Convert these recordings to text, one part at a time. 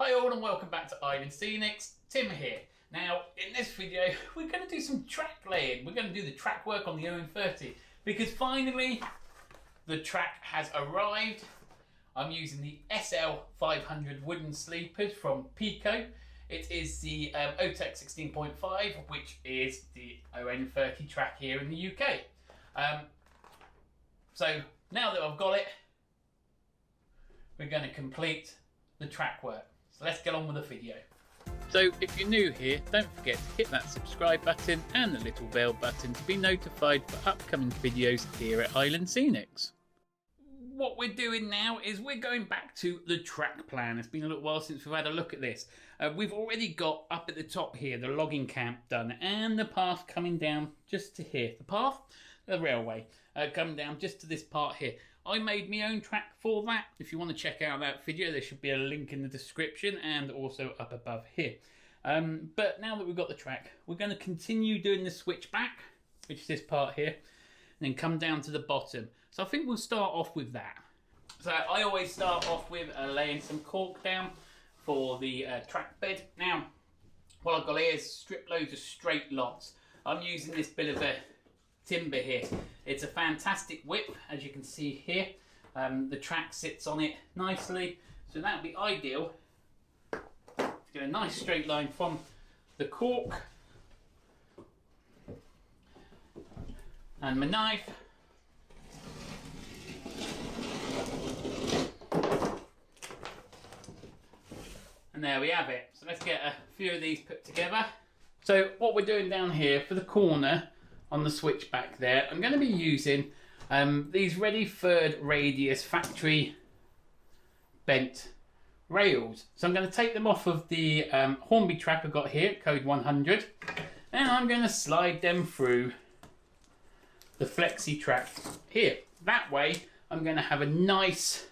Hi all and welcome back to Island Scenics, Tim here. Now in this video we're going to do some track laying. We're going to do the track work on the On30 because finally the track has arrived. I'm using the SL-500 wooden sleepers from Peco. It is the OTEC 16.5, which is the On30 track here in the UK. So now that I've got it, we're going to complete the track work. So let's get on with the video. So if you're new here, don't forget to hit that subscribe button and the little bell button to be notified for upcoming videos here at Island Scenics. What we're doing now is we're going back to the track plan. It's been a little while since we've had a look at this. We've already got up at the top here the logging camp done and the path coming down just to here. The path, the railway, coming down just to this part here. I made my own track for that. If you want to check out that video, there should be a link in the description and also up above here. But now that we've got the track, we're going to continue doing the switchback, which is this part here, and then come down to the bottom. So I think we'll start off with that. So I always start off with laying some cork down for the track bed. Now, what I've got here is strip loads of straight lots. I'm using this bit of a timber here. It's a fantastic width, as you can see here. The track sits on it nicely, so that would be ideal to get a nice straight line from the cork. And my knife. And there we have it. So let's get a few of these put together. So what we're doing down here for the corner on the switchback there, I'm going to be using these ready third radius factory bent rails. So I'm going to take them off of the Hornby track I've got here, code 100, and I'm going to slide them through the flexi track here. That way I'm going to have a nice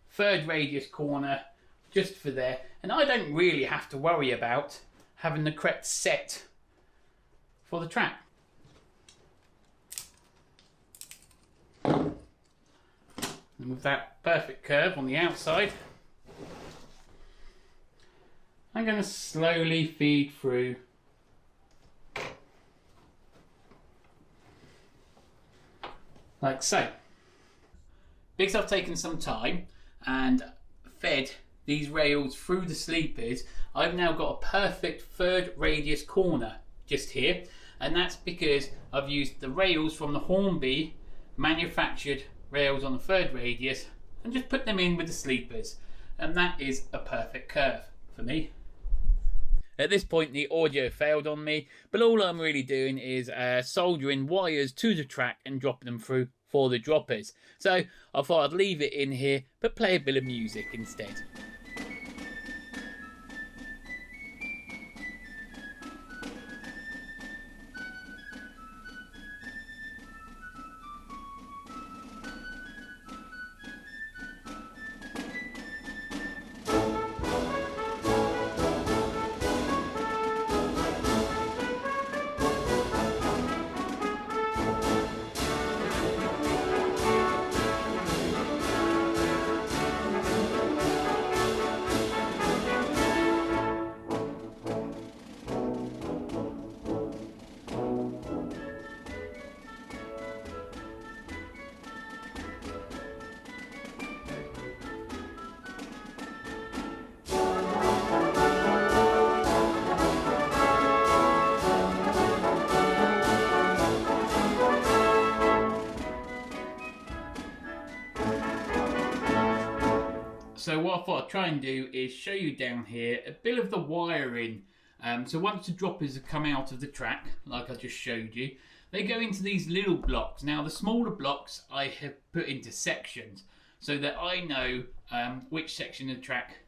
third radius corner just for there, and I don't really have to worry about having the correct set for the track. And with that perfect curve on the outside, I'm going to slowly feed through like so. Because I've taken some time and fed these rails through the sleepers, I've now got a perfect third radius corner just here, and that's because I've used the rails from the Hornby manufactured rails on the third radius and just put them in with the sleepers, and that is a perfect curve for me. At this point the audio failed on me, but all I'm really doing is soldering wires to the track and dropping them through for the droppers. So I thought I'd leave it in here but play a bit of music instead. So what I thought I'd try and do is show you down here a bit of the wiring. So once the droppers have come out of the track, like I just showed you, they go into these little blocks. Now the smaller blocks I have put into sections so that I know which section of the track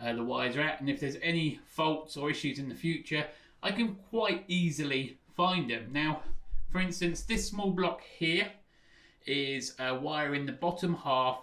the wires are at, and if there's any faults or issues in the future, I can quite easily find them. Now, for instance, this small block here is wiring the bottom half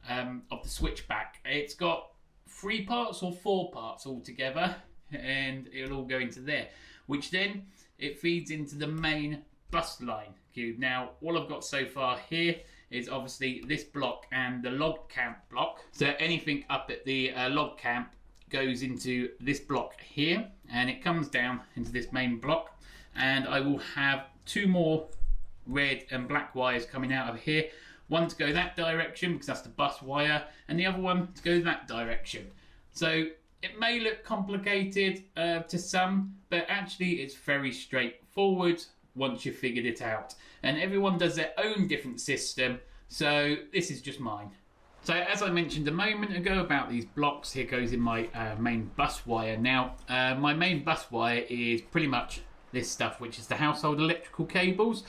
of the switchback. It's got 3 parts or 4 parts all together, and it'll all go into there, which then it feeds into the main bus line cube. Now all I've got so far here is obviously this block and the log camp block, so anything up at the log camp goes into this block here, and it comes down into this main block, and I will have two more red and black wires coming out of here. One to go that direction because that's the bus wire, and the other one to go that direction. So it may look complicated to some, but actually it's very straightforward once you've figured it out. And everyone does their own different system, so this is just mine. So as I mentioned a moment ago about these blocks, here goes in my main bus wire. Now my main bus wire is pretty much this stuff, which is the household electrical cables.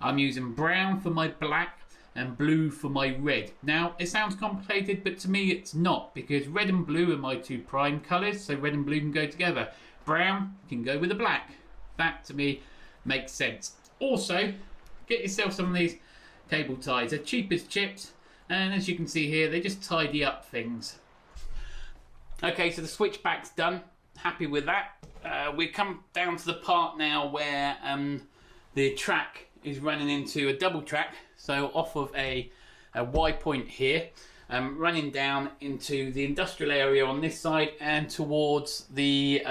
I'm using brown for my black and blue for my red. Now it sounds complicated, but to me it's not, because red and blue are my two prime colours, so red and blue can go together. Brown can go with the black. That to me makes sense. Also, get yourself some of these cable ties. They're cheap as chips, and as you can see here, they just tidy up things. Okay, so the switchback's done. Happy with that. We come down to the part now where the track is running into a double track, so off of a Y point here, running down into the industrial area on this side and towards the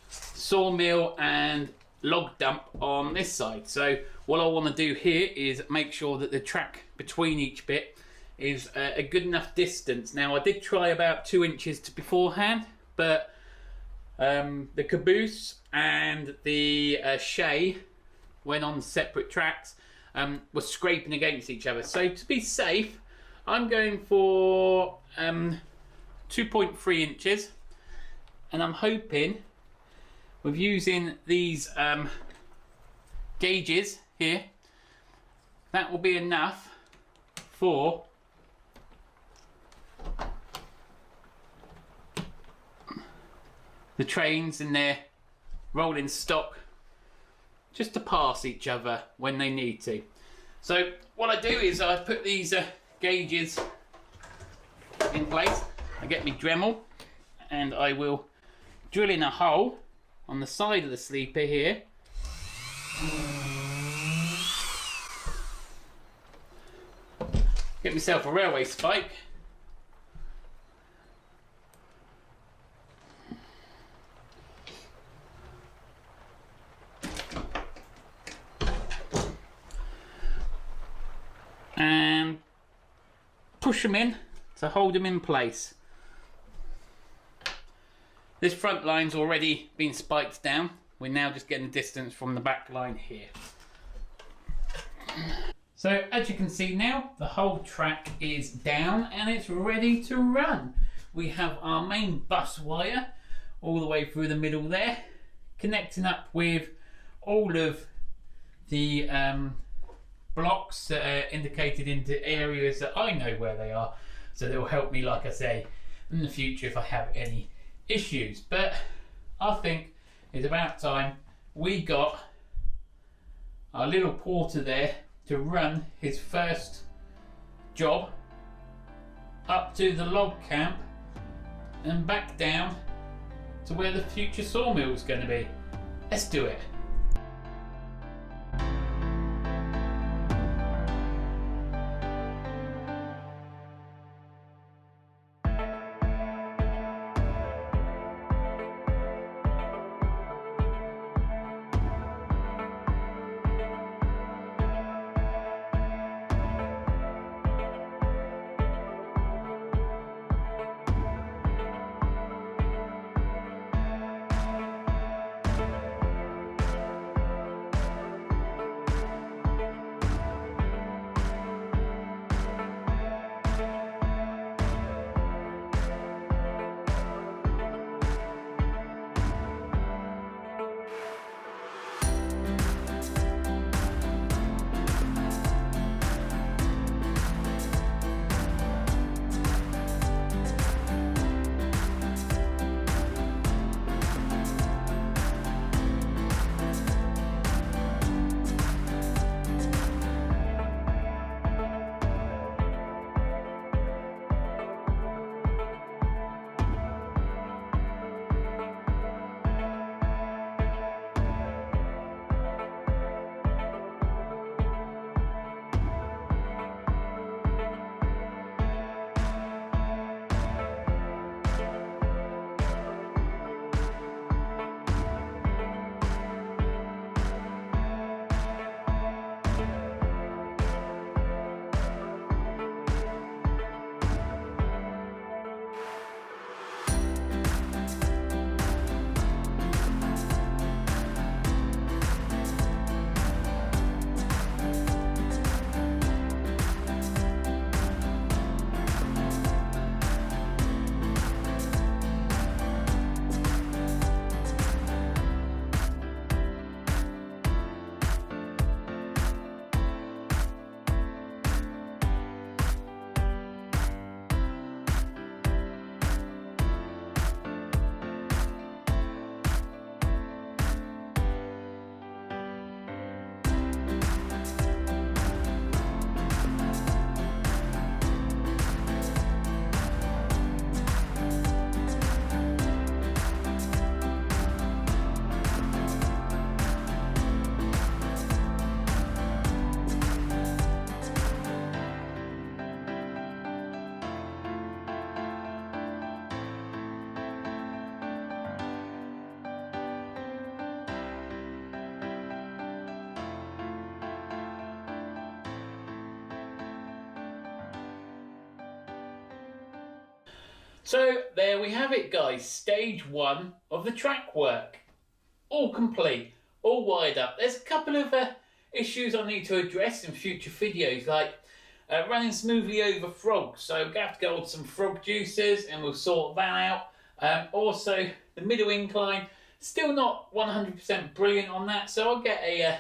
sawmill and log dump on this side. So what I want to do here is make sure that the track between each bit is a good enough distance. Now I did try about 2 inches beforehand, but the caboose and the shay, when on separate tracks, were scraping against each other. So to be safe, I'm going for 2.3 inches, and I'm hoping with using these gauges here, that will be enough for the trains and their rolling stock just to pass each other when they need to. So what I do is I put these gauges in place. I get my Dremel and I will drill in a hole on the side of the sleeper here. Get myself a railway spike. And push them in to hold them in place. This front line's already been spiked down. We're now just getting the distance from the back line here. So as you can see now, the whole track is down and it's ready to run. We have our main bus wire all the way through the middle there, connecting up with all of the blocks that are indicated into areas that I know where they are, so they will help me, like I say, in the future if I have any issues. But I think it's about time we got our little porter there to run his first job up to the log camp and back down to where the future sawmill is going to be. Let's do it. So there we have it, guys. Stage 1 of the track work. All complete, all wired up. There's a couple of issues I need to address in future videos, like running smoothly over frogs. So we're going to have to go with some frog juicers and we'll sort that out. Also, the middle incline, still not 100% brilliant on that. So I'll get a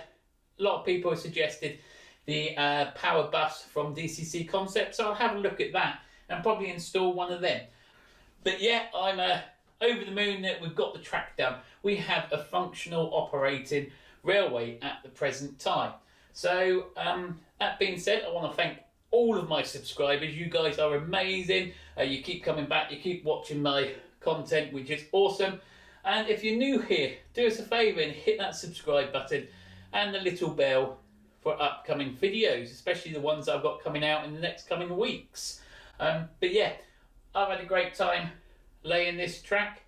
lot of people have suggested the power bus from DCC Concept. So I'll have a look at that and probably install one of them. But yeah, I'm over the moon that we've got the track done. We have a functional operating railway at the present time. So that being said, I want to thank all of my subscribers. You guys are amazing. You keep coming back, you keep watching my content, which is awesome. And if you're new here, do us a favour and hit that subscribe button and the little bell for upcoming videos, especially the ones I've got coming out in the next coming weeks. But yeah, I've had a great time laying this track.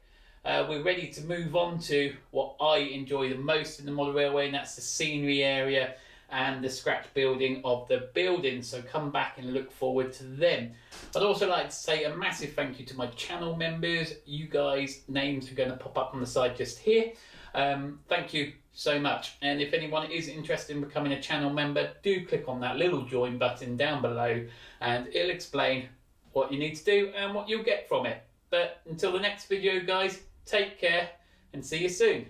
We're ready to move on to what I enjoy the most in the model railway, and that's the scenery area and the scratch building of the building. So come back and look forward to them. I'd also like to say a massive thank you to my channel members. You guys' names are going to pop up on the side just here. Thank you so much. And if anyone is interested in becoming a channel member, do click on that little join button down below and it'll explain what you need to do and what you'll get from it. But until the next video, guys, take care and see you soon.